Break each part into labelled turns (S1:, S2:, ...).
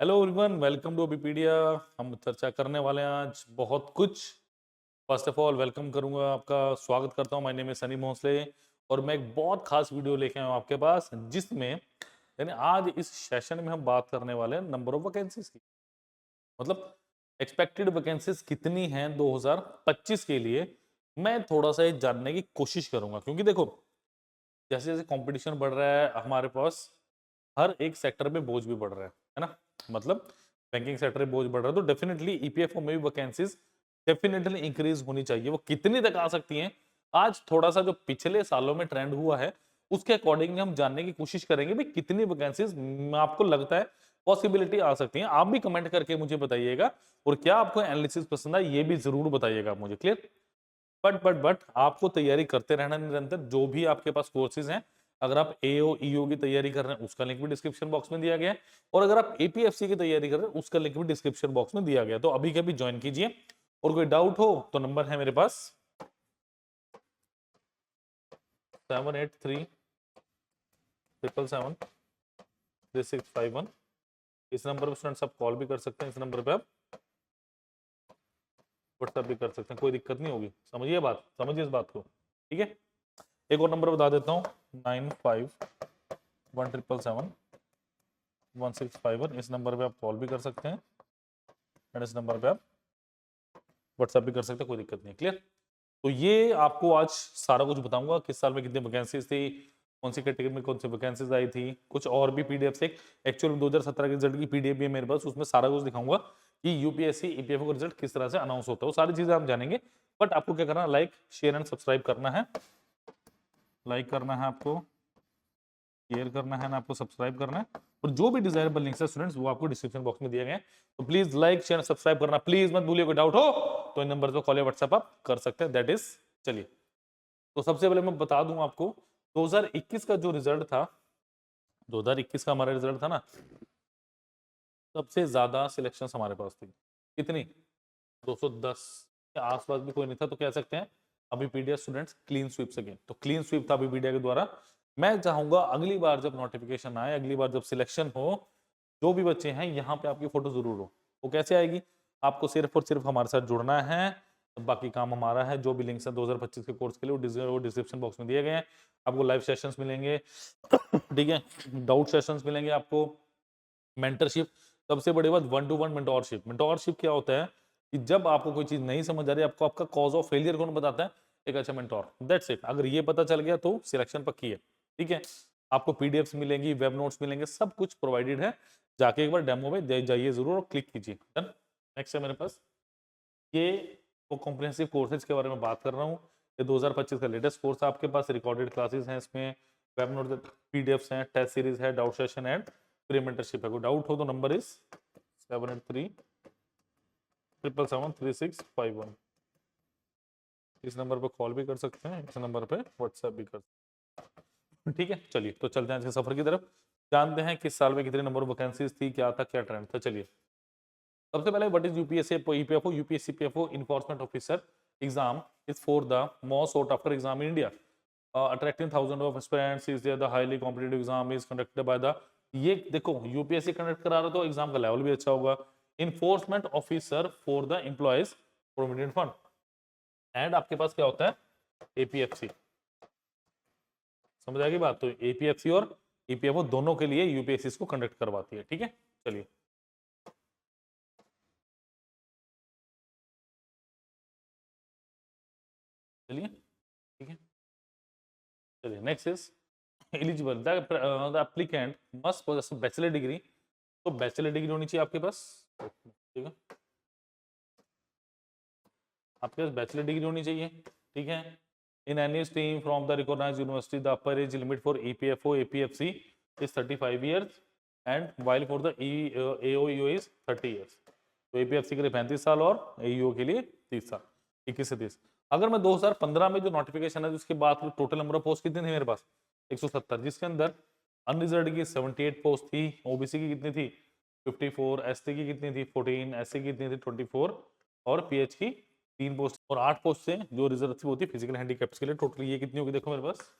S1: Hello everyone, welcome to अबीपीडिया। हम चर्चा करने वाले हैं आज बहुत कुछ। फर्स्ट ऑफ ऑल वेलकम करूंगा, आपका स्वागत करता हूं। My name is Sunny Bhosle और मैं एक बहुत खास वीडियो लेके आया हूं आपके पास, जिसमें यानी आज इस सेशन में हम बात करने वाले हैं नंबर ऑफ वैकेंसीज की। मतलब एक्सपेक्टेड वैकेंसीज कितनी हैं 2025 के लिए। मैं थोड़ा सा ये जानने की कोशिश करूंगा, क्योंकि देखो जैसे जैसे कंपटीशन बढ़ रहा है हमारे पास, हर एक सेक्टर में बोझ भी बढ़ रहा है ना। मतलब बैंकिंग सेक्टर में बोझ बढ़ रहा है, तो डेफिनेटली ईपीएफओ में भी वैकेंसीज डेफिनेटली इंक्रीज होनी चाहिए। वो कितनी तक आ सकती हैं, आज थोड़ा सा जो पिछले सालों में ट्रेंड हुआ है उसके अकॉर्डिंग हम जानने की कोशिश करेंगे भी कितनी वैकेंसीज आपको लगता है पॉसिबिलिटी आ सकती हैं। आप भी कमेंट करके मुझे बताइएगा, और क्या आपको एनालिसिस पसंद है ये भी जरूर बताइएगा मुझे। क्लियर? बट आपको तैयारी करते रहना निरंतर। जो भी आपके पास कोर्सेज हैं, अगर आप एओ ईओ की तैयारी कर रहे हैं उसका लिंक भी डिस्क्रिप्शन बॉक्स में दिया गया है, और अगर आप एपीएफसी की तैयारी कर रहे हैं उसका लिंक भी डिस्क्रिप्शन बॉक्स में दिया गया है। तो अभी के अभी ज्वाइन कीजिए, और कोई डाउट हो तो नंबर है मेरे पास 7837737 इस नंबर पर स्टूडेंट्स आप कॉल भी कर सकते हैं, इस नंबर पे आप व्हाट्सएप भी कर सकते हैं, कोई दिक्कत नहीं होगी। समझिए बात, समझिए इस बात को। ठीक है, एक और नंबर बता देता हूँ, 9517771651। इस नंबर पे आप कॉल भी कर सकते हैं, एंड इस नंबर पे आप व्हाट्सएप भी कर सकते हैं, कोई दिक्कत नहीं। क्लियर? तो ये आपको आज सारा कुछ बताऊंगा, किस साल में कितनी वैकेंसीज थी, कौन सी कैटेगरी में कौन सी वैकेंसीज आई थी, कुछ और भी पीडीएफ से। एक्चुअल में 2017 के रिजल्ट की पीडीएफ भी है मेरे पास, उसमें सारा कुछ दिखाऊंगा कि यूपीएससी ईपीएफओ का रिजल्ट किस तरह से अनाउंस होता है। वो सारी चीजें हम जानेंगे। बट आपको क्या करना है, लाइक शेयर एंड सब्सक्राइब करना है। लाइक करना है आपको, शेयर करना है ना, आपको सब्सक्राइब करना है, और जो भी डिजायरेबल लिंक्स है स्टूडेंट्स वो आपको डिस्क्रिप्शन बॉक्स में दिए गए हैं। तो प्लीज लाइक शेयर सब्सक्राइब करना प्लीज मत भूलिए। कोई डाउट हो तो इन नंबर पर कॉल या व्हाट्सएप आप कर सकते हैं, दैट इज। चलिए, तो सबसे पहले मैं बता दूं आपको 2021 का जो रिजल्ट था, 2021 का हमारा रिजल्ट था ना, सबसे ज्यादा सिलेक्शन हमारे पास थी। कितनी? 210 के आसपास भी कोई नहीं था, तो कह सकते हैं अभी पीडीएफ स्टूडेंट्स क्लीन स्वीप से गए। तो क्लीन स्वीप था अभी पीडीएफ के द्वारा। मैं चाहूंगा अगली बार जब नोटिफिकेशन आए, अगली बार जब सिलेक्शन हो, जो भी बच्चे हैं यहाँ पे आपकी फोटो जरूर हो। वो कैसे आएगी? आपको सिर्फ और सिर्फ हमारे साथ जुड़ना है, बाकी काम हमारा है। जो भी लिंक्स है 2025 के कोर्स के लिए वो डिस्क्रिप्शन बॉक्स में दिए गए हैं। आपको लाइव सेशंस मिलेंगे, ठीक है, डाउट सेशंस मिलेंगे आपको, मेंटरशिप, सबसे बड़ी बात 1-to-1 मेंटोरशिप। मेंटोरशिप क्या होता है कि जब आपको कोई चीज नहीं समझ आ रही, आपको आपका कॉज ऑफ फेलियर कौन बताता है? एक अच्छा मेंटोर, दैट्स इट। अगर ये पता चल गया तो सिलेक्शन पक्की है। ठीक है, आपको पीडीएफ्स मिलेंगी, वेब नोट्स मिलेंगे, सब कुछ प्रोवाइडेड है। जाके एक बार डेमो में जाइए जरूर और क्लिक कीजिए। डन। नेक्स्ट है मेरे पास ये वो कॉम्प्रिहेंसिव कोर्सेज के बारे में बात कर रहा हूँ। ये 2025 का लेटेस्ट कोर्स है आपके पास, रिकॉर्डेड क्लासेस हैं इसमें, वेब नोट पीडीएफ्स हैं, टेस्ट सीरीज है, doubt session and free mentorship है। कोई डाउट हो तो नंबर इज 7837773651। इस नंबर पर कॉल भी कर सकते हैं, इस नंबर पे व्हाट्सएप भी कर सकते हैं। ठीक है, चलिए तो चलते हैं आज के सफर की तरफ। जानते हैं किस साल में कितने नंबर ऑफ वैकेंसीज थी, क्या था, क्या ट्रेंड था। चलिए, सबसे पहले what is UPSC EPFO? UPSC PFO enforcement officer exam is for the most sought after exam in India. Attracting thousands of aspirants is there, the highly competitive exam is conducted by the, ये देखो UPSC conduct करा रहा, तो exam का level भी अच्छा होगा। Enforcement officer for the employees provident fund, and आपके पास क्या होता है? एपीएफसी। समझ आएगी बात? तो एपीएफसी और ईपीएफओ दोनों के लिए यूपीएससी इसको कंडक्ट करवाती है। ठीक है, चलिए चलिए, ठीक है, चलिए next is eligible the applicant must possess bachelor degree. तो बैचलर डिग्री होनी चाहिए आपके पास। ठीक है, आपके पास बैचलर डिग्री होनी चाहिए। ठीक है, in any stream from the recognised university, the upper age limit for EPFO APFC is 35 years, and while for the AO is 30 years. तो एपीएफसी के लिए 35 साल और एईओ के लिए 30 साल, 21 से 30। अगर मैं 2015 में जो नोटिफिकेशन है उसके बाद टोटल नंबर ऑफ पोस्ट कितनी थी मेरे पास? 170, जिसके अंदर अनरिजर्व्ड की 78 पोस्ट थी, ओबीसी की कितनी थी? 54, एसटी की कितनी थी? 14, एससी की कितनी थी? 24, और पीएच की 3 पोस्ट, और 8 पोस्ट से जो रिजर्व थी वो थी फिजिकल हैंडीकैप्स के लिए। टोटल ये कितनी होगी देखो मेरे पास,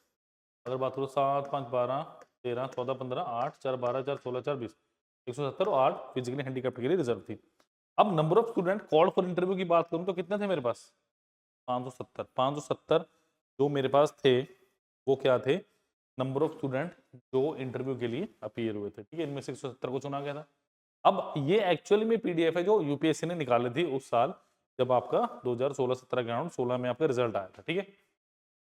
S1: अगर बात करो 7, 5, 12, 13, 14, 15, 8, 4, 12, 4, 16, 4, 20, 170 और 8 फिजिकली हैंडीकैप्ड के लिए रिजर्व थी। अब number of student called for interview की बात करूं तो कितने थे मेरे पास? 570 जो मेरे पास थे वो क्या थे? नंबर ऑफ स्टूडेंट जो इंटरव्यू के लिए अपीयर हुए थे, ठीक है, इनमें से 170 को चुना गया था। अब ये एक्चुअली में पीडीएफ है जो यूपीएससी ने निकाली थी उस साल जब आपका 2016-17 के अराउंड 16 में आपका रिजल्ट आया था, ठीक है,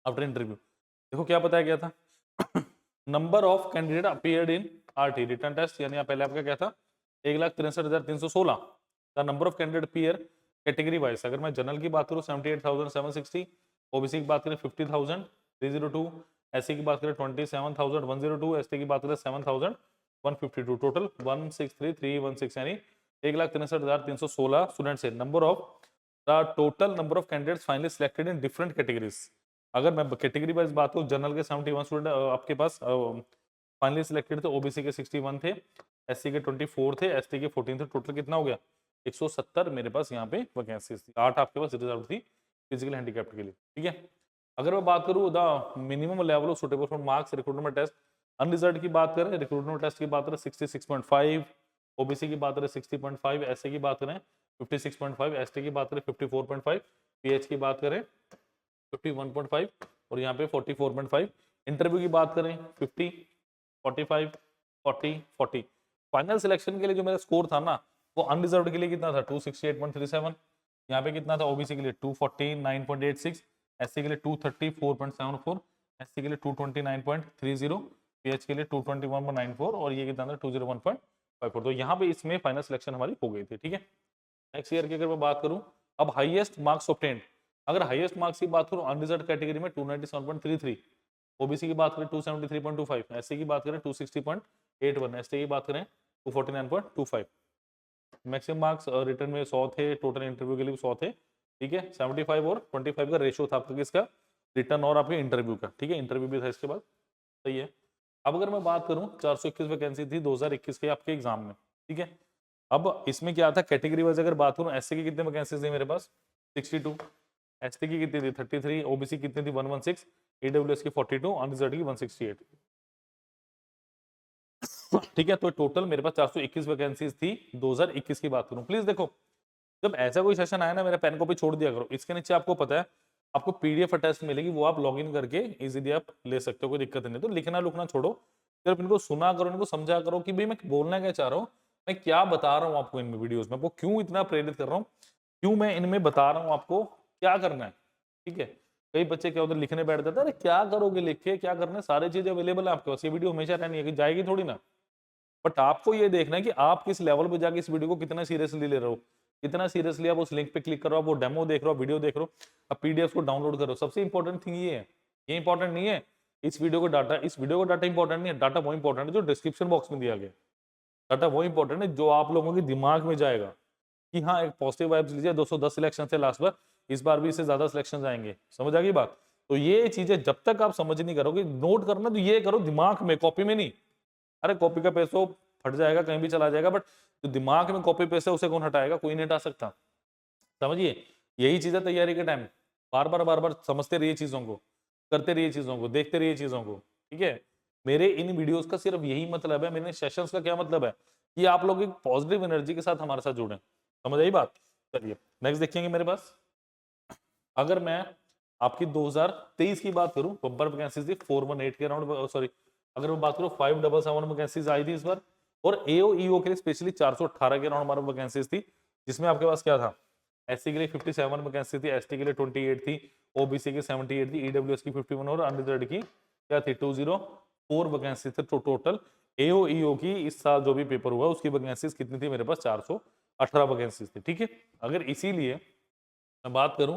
S1: आफ्टर इंटरव्यू। देखो क्या बताया गया था number of candidate appeared in RT return test, यानी पहले आपका क्या था 1,63,316 the number of candidate appear category wise. अगर मैं जनरल की बात करूं 78,760, ओबीसी की बात करें 50,302, एससी की बात करें 27,102, एसटी की बात करें 7,152, टोटल 163,316 यानी 1,63,316 स्टूडेंट्स है। Number of the total number of candidates finally selected in different categories. अगर मैं कैटेगरी वाइज बात करूं जनरल के 71 स्टूडेंट आपके पास फाइनली सिलेक्टेड थे, ओबीसी के 61 थे, एससी के 24 थे, एसटी के 14 थे, टोटल कितना हो गया 170 मेरे पास यहाँ पे वैकेंसीज थी, 8 आपके पास रिजर्व थी फिजिकल हैंडीकैप्ड के लिए, ठीक है। अगर मैं बात करूँ the minimum level of suitable for marks recruitment test unreserve की बात करें, रिक्रूटमेंट टेस्ट की बात करें 66.5, ओबीसी की बात करें 60.5, एससी की बात करें 56.5, एसटी की बात करें 54.5, पीएच की बात करें 51.5 और यहाँ पे 44.5। इंटरव्यू की बात करें 50, 45, 40, 40। फाइनल सिलेक्शन के लिए जो मेरा स्कोर था ना वो अनरिजर्व्ड के लिए कितना था 268.37, यहाँ पे कितना था ओबीसी के लिए 249.86, एससी के लिए 234.74, एससी के लिए 229.30, पीएच के लिए 221.94 और ये कितना था 201.54। तो यहाँ पे इसमें फाइनल सिलेक्शन हमारी हो गई थी, ठीक है। नेक्स्ट ईयर की अगर मैं बात करूँ, अब हाईएस्ट मार्क्स ऑब्टेन्ड, अगर हाईएस्ट मार्क्स की बात करूँ अनरिजर्व्ड कैटेगरी में 297.33, ओबीसी की बात करें 273.25, एससी की बात करें 260.81, एसटी की बात करें 249.25। मैक्सिमम मार्क्स रिटर्न में 100 थे, टोटल इंटरव्यू के लिए 100 थे, ठीक है। 75 और 25 का रेशियो था आपका किसका, रिटर्न और आपके इंटरव्यू का, ठीक है, इंटरव्यू भी था इसके बाद, सही है। अब अगर मैं बात करूं 421 वैकेंसी थी 2021 के आपके एग्जाम में, ठीक है। अब इसमें क्या था कैटेगरी वाइज अगर बात करूं एससी की कितने वैकेंसी थी मेरे पास 62, एसटी की कितनी थी 33, ओबीसी कितनी थी 116, ईडब्ल्यूएस की 42, अनरिजर्व्ड की 168, ठीक है। तो टोटल मेरे पास 421 वैकेंसीज थी 2021 की बात करूं। प्लीज देखो जब ऐसा कोई सेशन आया ना मेरा पेन कॉपी छोड़ दिया करो, इसके नीचे आपको पता है आपको पीडीएफ टेस्ट मिलेगी, वो आप लॉगिन करके इजीली आप ले सकते हो, कोई दिक्कत नहीं। तो लिखना लुकना छोड़ो, सिर्फ इनको सुना करो, इनको समझा करो कि भाई मैं बोलना क्या चाह रहा हूँ, मैं क्या बता रहा हूँ आपको इन वीडियोस में, वो क्यों इतना प्रेरित कर रहा हूँ, क्यों मैं इनमें बता रहा हूँ आपको क्या करना है, ठीक है। कई बच्चे क्या होते लिखने बैठ जाते हैं, अरे क्या करोगे लिख के, क्या करना है, सारी चीजें अवेलेबल है आपके पास, ये वीडियो हमेशा रहनी है कि जाएगी थोड़ी ना, बट आपको ये देखना है कि आप किस लेवल पे जाके इस वीडियो को कितना सीरियसली ले रहे हो, कितना सीरियसली आप उस लिंक पे क्लिक करो, आप वो डेमो देख रहे हो, वीडियो देख रहे हो, अब पीडीएफ को डाउनलोड करो। सबसे इंपॉर्टेंट थिंग ये है, ये इंपॉर्टेंट नहीं है इस वीडियो को डाटा, इस वीडियो को डाटा इंपॉर्टेंट नहीं है, डाटा वो इंपॉर्टेंट है जो डिस्क्रिप्शन बॉक्स में दिया गया, डाटा वो इंपॉर्टेंट है जो आप लोगों के दिमाग में जाएगा कि हाँ एक पॉजिटिव वाइब्स लीजिए, 210 सिलेक्शन से लास्ट बार, इस बार भी इससे ज्यादा सिलेक्शन आएंगे, समझ आ गई बात। तो ये चीजें जब तक आप समझ नहीं करोगे, नोट करना तो ये करो दिमाग में, कॉपी में नहीं। अरे कॉपी का पेज फट जाएगा कहीं भी चला जाएगा, बट जो दिमाग में कॉपी पेस्ट है उसे कौन हटाएगा, कोई नहीं हटा सकता, समझिए। यही चीज है तैयारी के टाइम, बार बार समझते रहिए चीजों को, करते रहिए चीजों को, देखते रहिए चीजों को, ठीक है। मेरे इन वीडियोस का सिर्फ यही मतलब है, मेरे सेशंस का क्या मतलब है कि आप लोग एक पॉजिटिव एनर्जी के साथ हमारे साथ जुड़े, समझ आई बात। चलिए नेक्स्ट देखेंगे मेरे पास, अगर मैं आपकी 2023 की बात करूं बम्पर वैकेंसीज थी 418 के अराउंड, सॉरी अगर मैं बात करूं 577 वैकेंसीज आई थी इस बार, और एओ ईओ के लिए स्पेशली 418 के अराउंड हमारे वैकेंसीज थी, जिसमें आपके पास क्या था एससी के लिए 57 वैकेंसी थी, एसटी के लिए 28 थी, ओबीसी की 78 थी, ईडब्ल्यूएस की 51 और अनरिजर्व्ड की क्या थी 204 वैकेंसी थे। तो टोटल एओ ईओ की इस साल जो भी पेपर हुआ उसकी वैकेंसीज कितनी थी मेरे पास 418 वैकेंसीज थी, ठीक है। अगर इसीलिए मैं बात करूं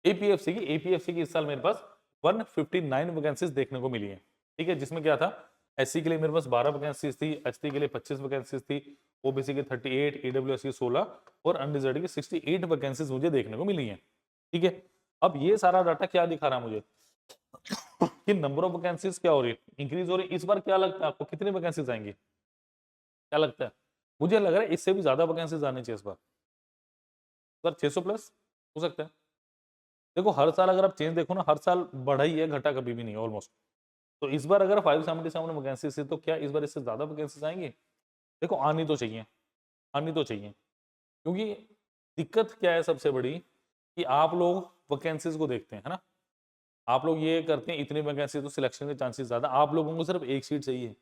S1: एपीएफसी की, एपीएफसी की इस साल मेरे पास 159 वैकेंसीज देखने को मिली है, ठीक है, जिसमें क्या था एससी के लिए मेरे पास 12 वैकेंसीज थी, एसटी के लिए 25 वैकेंसीज थी, ओबीसी के 38, ईडब्ल्यूएस की 16 और अनरिजर्व्ड की 68 वैकेंसीज मुझे देखने को मिली हैं, ठीक है। अब ये सारा डाटा क्या दिखा रहा है मुझे कि नंबर ऑफ वैकेंसीज क्या हो रही है, इंक्रीज हो रही है। इस बार क्या लगता है आपको कितनी वैकेंसीज आएंगी, क्या लगता है? मुझे लग रहा है इससे भी ज्यादा वैकेंसीज आनी चाहिए इस बार 600 प्लस हो सकता है। देखो हर साल अगर आप चेंज देखो ना, हर साल बढ़ा ही है, घटा कभी भी नहीं ऑलमोस्ट। तो इस बार अगर 577 वैकेंसी है तो क्या इस बार इससे ज्यादा वैकेंसीज आएंगी? देखो आनी तो चाहिए, आनी तो चाहिए, क्योंकि दिक्कत क्या है सबसे बड़ी कि आप लोग वैकेंसीज को देखते हैं, है ना? आप लोग ये करते हैं इतनी वैकेंसी तो सिलेक्शन के चांसेस ज़्यादा, आप लोगों को सिर्फ एक सीट चाहिए।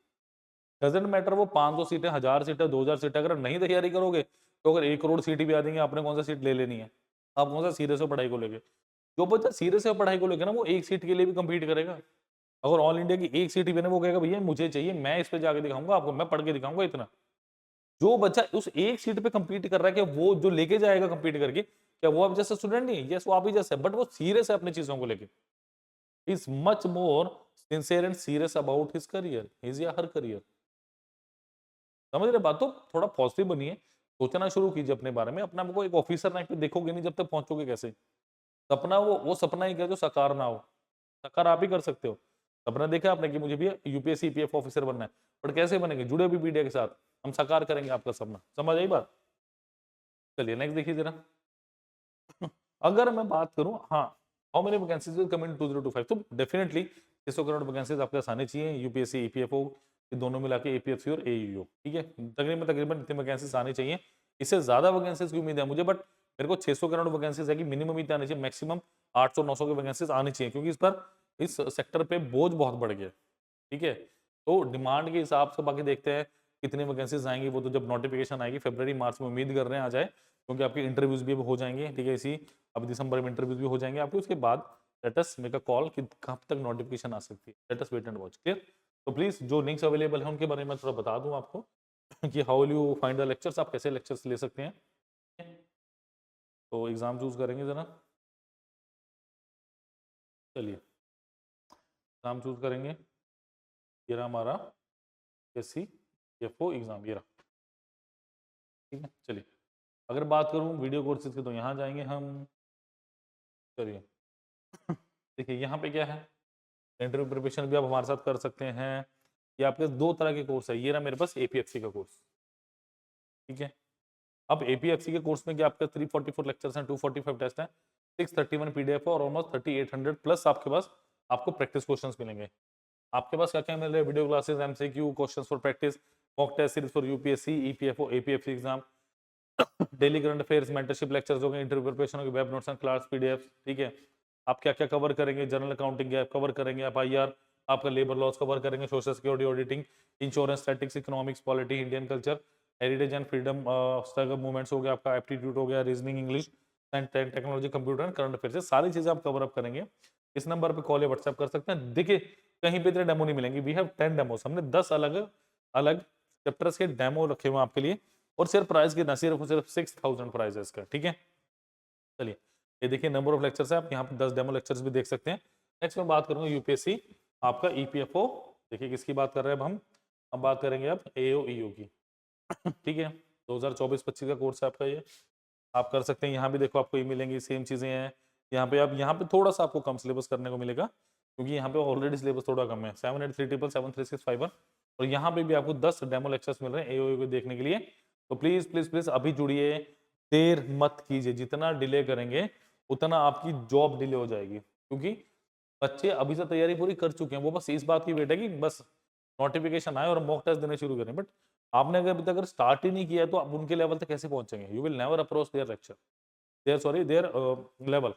S1: डज़न्ट मैटर वो 500 सीटें, 1000 सीटें, 2000 सीटें, अगर नहीं तैयारी करोगे, तो अगर 1 करोड़ सीट भी आ जाएँगी, आपने कौन-सा सीट ले लेनी है? आप कौन-सा सीरियस हो पढ़ाई को लेके? जो बच्चा सीरियस है पढ़ाई को लेके ना, वो एक सीट के लिए भी कम्पीट करेगा। अगर ऑल इंडिया की एक सीट भी ना, वो कहेगा भैया मुझे चाहिए, मैं इस पे जाके दिखाऊँगा आपको, मैं पढ़ के दिखाऊँगा इतना। जो बच्चा उस एक सीट पे कम्पीट कर रहा है, क्या वो जो लेके जाएगा कम्पीट करके, क्या वो आप जैसा स्टूडेंट नहीं है? यस, वो आप ही जैसा है, बट वो सीरियस है अपनी चीज़ों को लेके। He is much more sincere and serious about his career, his या हर करियर। समझ रहे बात? तो थोड़ा पॉजिटिव बनिए, सोचना शुरू कीजिए अपने बारे में, अपने आप को एक ऑफिसर रैंक पे देखोगे नहीं जब तक पहुँचोगे कैसे? सपना वो सपना ही क्या जो साकार ना हो, साकार आप ही कर सकते हो। सपना देखा आपने कि मुझे भी यूपीएससी, ईपीएफ ऑफिसर बनना है, बट कैसे बनेंगे? जुड़े हुए मीडिया के साथ, हम साकार करेंगे आपका सपना। समझ आई बात? चलिए नेक्स्ट देखिए जरा। अगर मैं बात करूं, हाँ, how many vacancies will come in 2025, तो डेफिनेटली 600 करोड़ वैकेंसीज आपके पास आने चाहिए, यूपीएससी, ईपीएफओ, ये दोनों मिला के एपीएफसी और एईओ, ठीक है? तकरीबन इतनी वैकेंसीज आनी चाहिए। इससे ज्यादा वैकेंसीज की उम्मीद है मुझे, बट मेरे को 600 करोड़ वैकेंसीज है कि मिनिमम इतनी आनी चाहिए, मैक्सिमम 800-900 की वैकेंसीज आनी चाहिए, क्योंकि इस पर इस सेक्टर पे बोझ बहुत बढ़ गया है, ठीक है? तो डिमांड के हिसाब से बाकी देखते हैं कितनी वैकेंसीज आएंगी, वो तो जब नोटिफिकेशन आएगी फरवरी मार्च में, उम्मीद कर रहे हैं आ जाए, क्योंकि आपके इंटरव्यूज भी अब हो जाएंगे, ठीक है? इसी अब दिसंबर में इंटरव्यूज भी हो जाएंगे आपके, उसके बाद let us make a call कि कब तक नोटिफिकेशन आ सकती है। Let us wait and watch, clear? तो प्लीज जो लिंक्स अवेलेबल हैं उनके बारे में थोड़ा बता दूं आपको कि how will you find the lectures, आप कैसे लेक्चर्स ले सकते हैं। तो एग्जाम चूज करेंगे जरा, चलिए एग्जाम चूज करेंगे, ये रहा हमारा एससी एफओ एग्जाम, ये रहा, ठीक है? चलिए अगर बात करूं वीडियो कोर्सेज की, तो यहाँ जाएंगे हम, चलिए देखिए यहाँ पे क्या है, इंटरव्यू प्रिपरेशन भी आप हमारे साथ कर सकते हैं। ये आपके दो तरह के कोर्स है, ये रहा मेरे पास एपीएफसी का कोर्स, ठीक है? अब एपीएफसी के कोर्स में क्या आपका 344 लेक्चर्स हैं, 245 टेस्ट हैं, 631 पीडीएफ है और ऑलमोस्ट 3800 प्लस आपके पास आपको प्रैक्टिस क्वेश्चंस मिलेंगे। आपके पास क्या क्या मिल रहा है? Video classes, MCQ, questions for practice, mock test series for UPSC, EPFO, APFC exam, daily current affairs, mentorship lectures हो गए, इंटरव्यू प्रिपरेशन हो गई, web notes and class PDF, ठीक है? आप क्या क्या कवर करेंगे? जनरल अकाउंटिंग गैप कवर करेंगे आप, आईआर, आपका लेबर लॉस कवर करेंगे, social security auditing, insurance, statics, economics, polity, Indian culture, heritage and freedom struggle movements हो गया, आपका एप्टीट्यूड हो गया, reasoning, English and technology, computer and current affairs, सारी चीजें आप कवर अप करेंगे। इस नंबर पे कॉल या व्हाट्सएप कर सकते हैं। देखिए कहीं पे इतने डेमो नहीं मिलेंगे, वी हैव 10 डेमोस, हमने 10 अलग अलग चैप्टर्स के डेमो रखे हुए आपके लिए, और सिर्फ प्राइस कितना, सिर्फ 6000 प्राइस है इसका, ठीक है? चलिए ये देखिए नंबर ऑफ लेक्चर्स है, आप यहाँ पे 10 डेमो लेक्चर्स भी देख सकते हैं। नेक्स्ट मैं बात करूंगा यूपीएससी आपका ईपीएफओ, देखिए किसकी बात कर रहे हैं अब हम बात करेंगे अब एओ ईओ की, ठीक है? 2024-25 का कोर्स है आपका ये, आप कर सकते हैं। यहाँ भी देखो आपको ये मिलेंगी सेम चीजें हैं, यहाँ पे थोड़ा सा आपको कम सिलेबस करने को मिलेगा, क्योंकि यहाँ पे ऑलरेडी सिलेबस थोड़ा कम है, 7837 73651, और यहाँ पे भी आपको 10 डेमो लेक्चर्स मिल रहे हैं एओ को देखने के लिए। तो प्लीज प्लीज प्लीज अभी जुड़िए, देर मत कीजिए, जितना डिले करेंगे उतना आपकी जॉब डिले हो जाएगी, क्योंकि बच्चे अभी से तैयारी पूरी कर चुके हैं, वो बस इस बात की वेट है कि बस नोटिफिकेशन आए और मॉक टेस्ट देने शुरू करें। बट आपने अगर अभी तक अगर स्टार्ट ही नहीं किया है, तो आप उनके लेवल तक कैसे पहुंचेंगे? You will never approach there lecture, their level.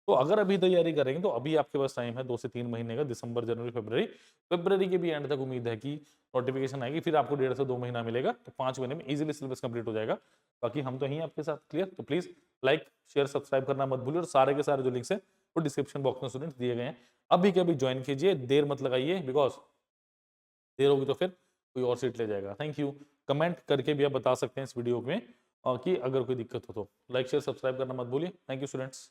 S1: तो अगर अभी तैयारी करेंगे तो अभी आपके पास टाइम है 2 से 3 महीने का, दिसंबर, जनवरी, फरवरी, फरवरी के भी एंड तक उम्मीद है कि नोटिफिकेशन आएगी, फिर आपको 1.5 से 2 महीना मिलेगा, तो 5 महीने में इजीली सिलेबस कंप्लीट हो जाएगा। बाकी हम तो यहीं आपके साथ, क्लियर? तो प्लीज लाइक शेयर सब्सक्राइब करना मत भूलिए, और सारे के सारे जो लिंक्स है वो डिस्क्रिप्शन बॉक्स में स्टूडेंट्स दिए गए हैं, अभी के अभी ज्वाइन कीजिए, देर मत लगाइए, बिकॉज देर होगी तो फिर कोई और सीट ले जाएगा। Thank you. कमेंट करके भी आप बता सकते हैं इस वीडियो में कि अगर कोई दिक्कत हो तो। लाइक शेयर सब्सक्राइब करना मत भूलिए। Thank you students.